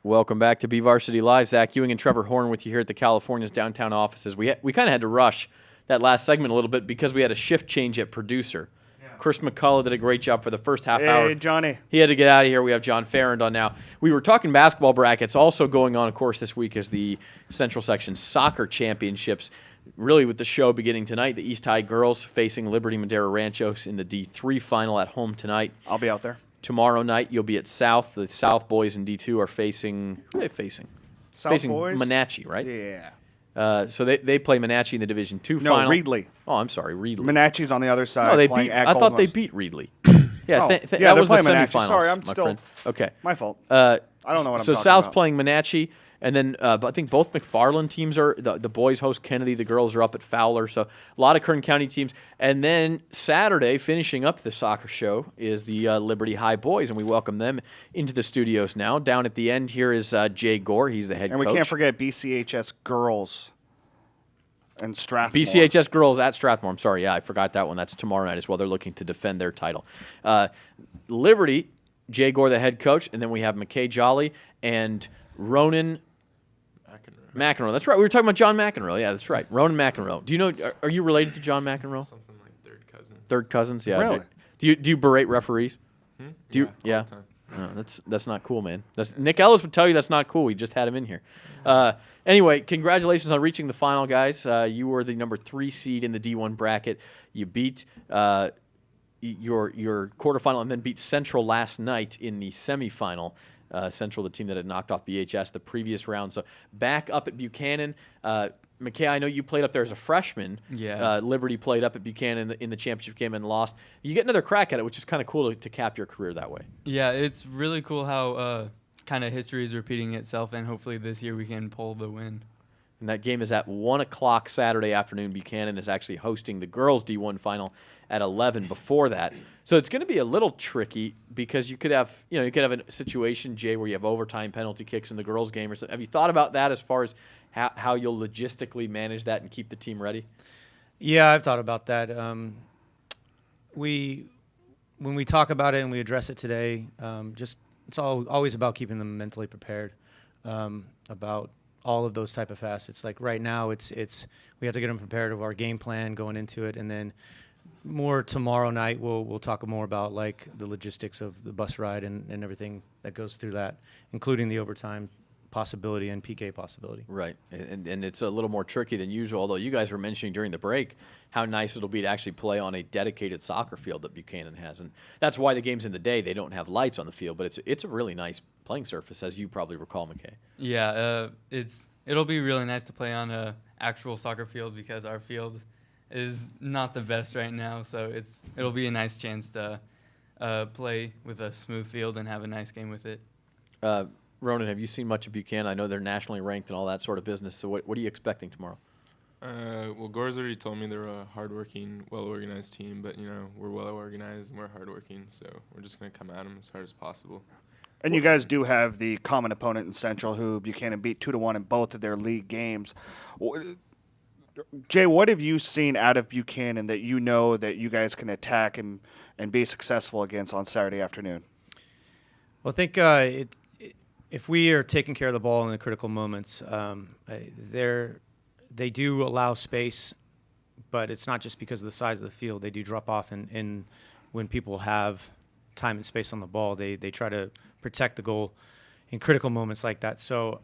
Welcome back to BVarsity Live. Zach Ewing and Trevor Horn with you here at the California's downtown offices. We kind of had to rush that last segment a little bit because we had a shift change at producer. Yeah. Chris McCullough did a great job for the first half hour. Hey, Johnny. He had to get out of here. We have John Farrand on now. We were talking basketball brackets. Also going on, of course, this week is the Central Section Soccer Championships. Really, with the show beginning tonight, the East High girls facing Liberty Madera Ranchos in the D3 final at home tonight. I'll be out there. Tomorrow night, you'll be at South. The South boys in D2 are facing – who are they facing? South facing boys? Monachi, right? Yeah. So they play Monachi in the Division II final. No, Reedley. Oh, I'm sorry, Reedley. Monachi's on the other side. No, they playing beat. at I thought Golden they West. beat Reedley. Yeah, that was the playing Monachi. semifinals. Sorry, I'm my still friend. Okay. My fault. I don't know what I'm so talking South's about. playing Monachi, and then I think both McFarland teams are the boys host Kennedy, the girls are up at Fowler. So a lot of Kern County teams. And then Saturday, finishing up the soccer show, is the Liberty High boys, and we welcome them into the studios now. Down at the end here is Jay Gore. He's the head coach. And we can't forget BCHS girls and Strathmore. BCHS girls at Strathmore. I'm sorry, I forgot that one. That's tomorrow night as well. They're looking to defend their title. Liberty, Jay Gore, the head coach, and then we have Makay Jolly and Ronan McEnroe. That's right. We were talking about John McEnroe. Yeah, that's right. Ronan McEnroe. Do you know? Are you related to John McEnroe? Something like third cousin. Third cousins. Yeah. Really? Do you berate referees? Do you? Yeah. All the time. No, that's not cool, man. Nick Ellis would tell you that's not cool. We just had him in here. Anyway, congratulations on reaching the final, guys. You were the number 3 seed in the D1 bracket. You beat your quarterfinal and then beat Central last night in the semifinal. Central, the team that had knocked off BHS the previous round. So back up at Buchanan. Makay, I know you played up there as a freshman. Yeah. Liberty played up at Buchanan in the championship game and lost. You get another crack at it, which is kind of cool to cap your career that way. Yeah, it's really cool how kind of history is repeating itself, and hopefully this year we can pull the win. And that game is at 1 o'clock Saturday afternoon. Buchanan is actually hosting the girls' D1 final at 11 before that. So it's going to be a little tricky because you could have a situation, Jay, where you have overtime penalty kicks in the girls' game or something. Have you thought about that as far as how you'll logistically manage that and keep the team ready? Yeah, I've thought about that. When we talk about it and we address it today, it's always about keeping them mentally prepared about all of those type of facets. Like right now, it's we have to get them prepared of our game plan going into it, and then more tomorrow night we'll talk more about like the logistics of the bus ride and everything that goes through that, including the overtime possibility and PK possibility. Right, and it's a little more tricky than usual, although you guys were mentioning during the break how nice it'll be to actually play on a dedicated soccer field that Buchanan has. And that's why the games in the day, they don't have lights on the field, but it's a really nice playing surface, as you probably recall, Makay. Yeah, it'll be really nice to play on a actual soccer field because our field is not the best right now, so it'll be a nice chance to play with a smooth field and have a nice game with it. Ronan, have you seen much of Buchanan? I know they're nationally ranked and all that sort of business, so what are you expecting tomorrow? Well, Gore's already told me they're a hardworking, well-organized team, but, we're well-organized and we're hardworking, so we're just going to come at them as hard as possible. And you guys do have the common opponent in Central who Buchanan beat 2-1 in both of their league games. Jay, what have you seen out of Buchanan that you know that you guys can attack and be successful against on Saturday afternoon? Well, I think if we are taking care of the ball in the critical moments, they do allow space, but it's not just because of the size of the field. They do drop off, and when people have time and space on the ball, they try to protect the goal in critical moments like that. So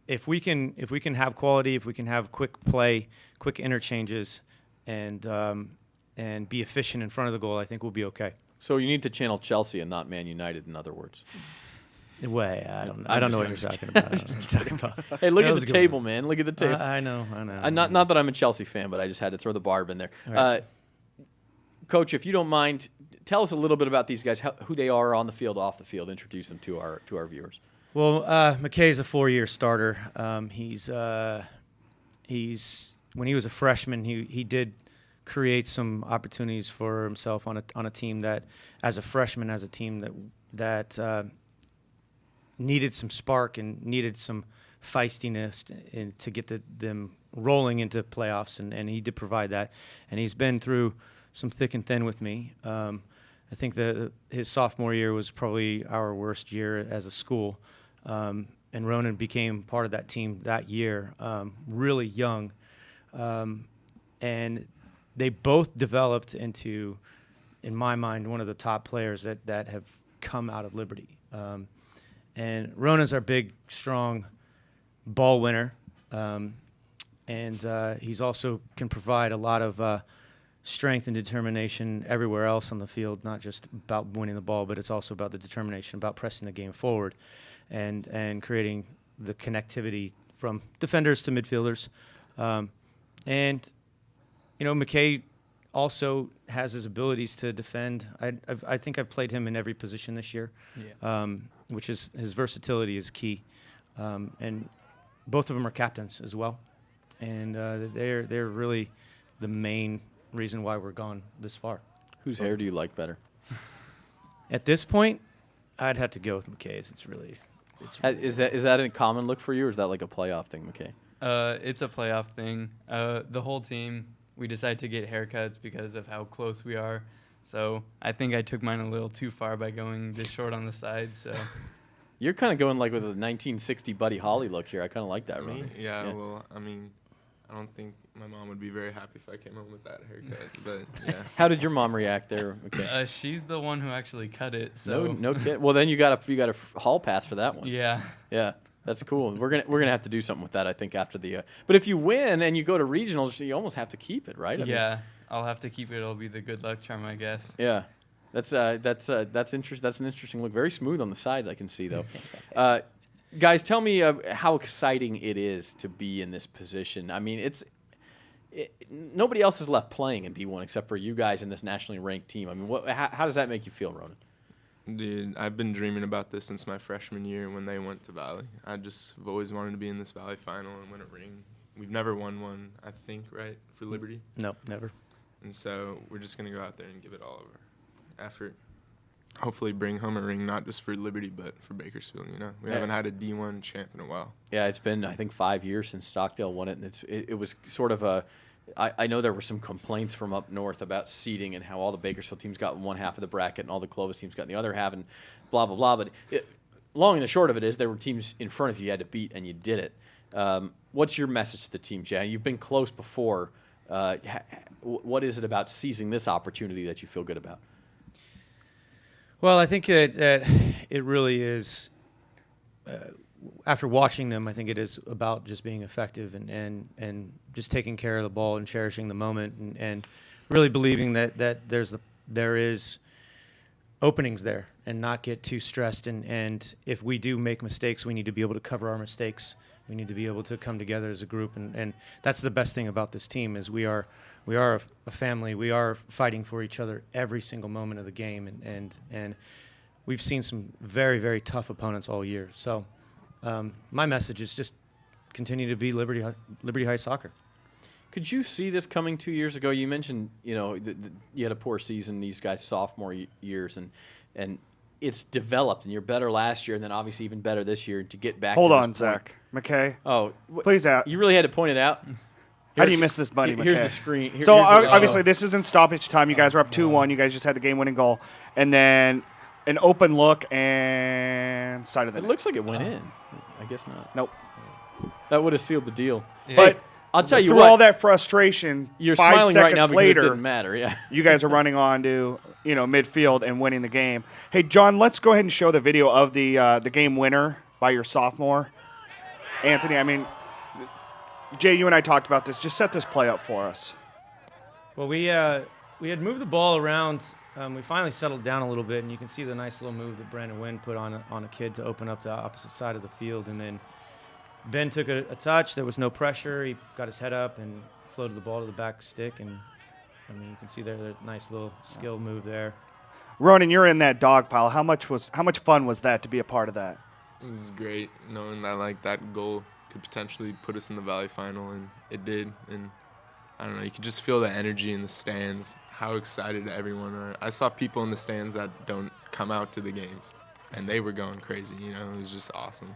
if we can have quality, if we can have quick play, quick interchanges, and be efficient in front of the goal, I think we'll be okay. So you need to channel Chelsea and not Man United, in other words. Way, I don't know what you're talking about. Hey, look at the table, man. Look at the table. I know. Not that I'm a Chelsea fan, but I just had to throw the barb in there. Right. Coach, if you don't mind, tell us a little bit about these guys, who they are on the field, off the field. Introduce them to our viewers. Well, Makay's a 4-year starter. He's when he was a freshman, he did create some opportunities for himself on a team that, as a freshman, that needed some spark and needed some feistiness to get them rolling into playoffs, and he did provide that. And he's been through some thick and thin with me. I think his sophomore year was probably our worst year as a school. and Ronan became part of that team that year, really young. And they both developed into, in my mind, one of the top players that have come out of Liberty. And Ronan's our big, strong ball winner. And he's also can provide a lot of strength and determination everywhere else on the field, not just about winning the ball, but it's also about the determination, about pressing the game forward and creating the connectivity from defenders to midfielders. And, you know, Makay also has his abilities to defend. I think I've played him in every position this year, which is his versatility is key. And both of them are captains as well. And they're really the main reason why we're gone this far. Whose hair do you like better? At this point, I'd have to go with Makay's. It's really Is that a common look for you, or is that like a playoff thing, Makay? It's a playoff thing. The whole team, we decided to get haircuts because of how close we are. So I think I took mine a little too far by going this short on the side. So You're kind of going like with a 1960 Buddy Holly look here. I kind of like that, Me? Ronan. Yeah, well, I mean, I don't think my mom would be very happy if I came home with that haircut, but yeah. How did your mom react there? Okay. she's the one who actually cut it. So No kid. Well, then you got a hall pass for that one. Yeah. Yeah, that's cool. We're gonna have to do something with that, I think, after the. But if you win and you go to regionals, you almost have to keep it, right? I mean, Yeah. I'll have to keep it. It'll be the good luck charm, I guess. yeah, that's interesting. That's an interesting look. Very smooth on the sides, I can see though. Guys, tell me how exciting it is to be in this position. I mean, nobody else is left playing in D1 except for you guys in this nationally ranked team. I mean, how does that make you feel, Ronan? Dude, I've been dreaming about this since my freshman year when they went to Valley. I just have always wanted to be in this Valley final and win a ring. We've never won one, I think, right, for Liberty? no, never. And so we're just going to go out there and give it all of our effort. Hopefully bring home a ring, not just for Liberty, but for Bakersfield, you know? We haven't had a D1 champ in a while. Yeah, it's been, I think, 5 years since Stockdale won it, and it was sort of a I know there were some complaints from up north about seeding and how all the Bakersfield teams got in one half of the bracket and all the Clovis teams got in the other half and blah, blah, blah. But long and the short of it is there were teams in front of you had to beat, and you did it. What's your message to the team, Jay? You've been close before. What is it about seizing this opportunity that you feel good about? Well, I think it really is. After watching them, I think it is about just being effective and just taking care of the ball and cherishing the moment and really believing that there is openings there and not get too stressed. And if we do make mistakes, we need to be able to cover our mistakes. We need to be able to come together as a group. And that's the best thing about this team is we are a family. We are fighting for each other every single moment of the game. And we've seen some very, very tough opponents all year. So my message is just continue to be Liberty High soccer. Could you see this coming 2 years ago? You mentioned, you had a poor season these guys' sophomore years, and it's developed, and you're better last year, and then obviously even better this year to get back. Hold to on, this point. Zach. Makay. Oh, please out. You really had to point it out. How do you miss this money, Here's Makay? the screen. So here's the- obviously this isn't stoppage time. You guys are up 2-1. You guys just had the game-winning goal, and then an open look and side of the It net. looks like it went in. I guess not. Nope. That would have sealed the deal. Yeah. But I'll tell you through what. all that frustration, You're 5 smiling right now seconds because later, it didn't matter. Yeah. you guys are running on to midfield and winning the game. Hey, John, let's go ahead and show the video of the game winner by your sophomore, Anthony. I mean, Jay, you and I talked about this. Just set this play up for us. Well, we had moved the ball around. We finally settled down a little bit, and you can see the nice little move that Brandon Wynn put on a kid to open up the opposite side of the field. And then Ben took a touch. There was no pressure. He got his head up and floated the ball to the back stick. And, I mean, you can see there the nice little skill move there. Ronan, you're in that dog pile. How much fun was that to be a part of that? It was great knowing that that goal could potentially put us in the Valley final, and it did. And I don't know, you could just feel the energy in the stands, how excited everyone are. I saw people in the stands that don't come out to the games, and they were going crazy. It was just awesome.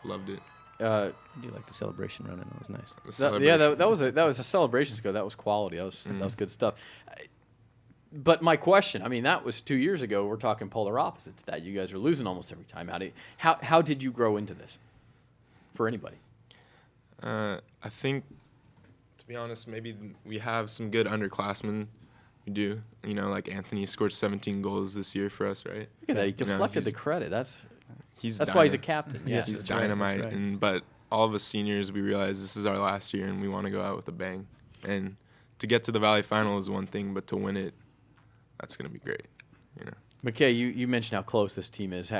Loved it. I do like the celebration, Ronan. That was nice. That was a celebration score. That was quality. That was good stuff. But my question, I mean, that was 2 years ago. We're talking polar opposite to that. You guys are losing almost every time. How did you grow into this for anybody? I think, to be honest, maybe we have some good underclassmen. We do. You know, like Anthony scored 17 goals this year for us, right? Look at that. He You know, deflected the credit. That's why he's a captain. Yes, He's that's right, dynamite. that's right. And but all of us seniors, we realize this is our last year and we want to go out with a bang. And to get to the Valley Final is one thing, but to win it, that's going to be great. You know. Makay, you mentioned how close this team is.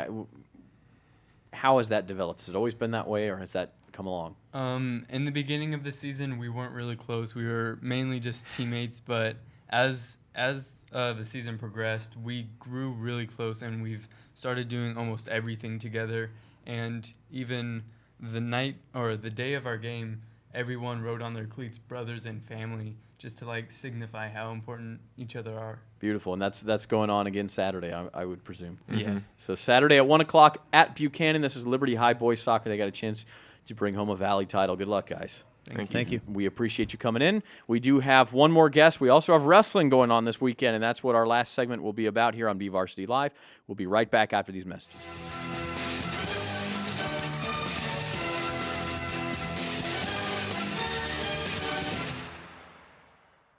How has that developed? Has it always been that way, or has that come along? In the beginning of the season, we weren't really close. We were mainly just teammates, but as the season progressed, we grew really close, and we've started doing almost everything together. And even the night or the day of our game, everyone wrote on their cleats "brothers and family" just to like signify how important each other are. Beautiful, and that's going on again Saturday, I would presume. Yes. So Saturday at 1 o'clock at Buchanan. This is Liberty High boys soccer. They got a chance to bring home a Valley title. Good luck, guys. Thank you. We appreciate you coming in. We do have one more guest. We also have wrestling going on this weekend, and that's what our last segment will be about here on BVarsity Live. We'll be right back after these messages.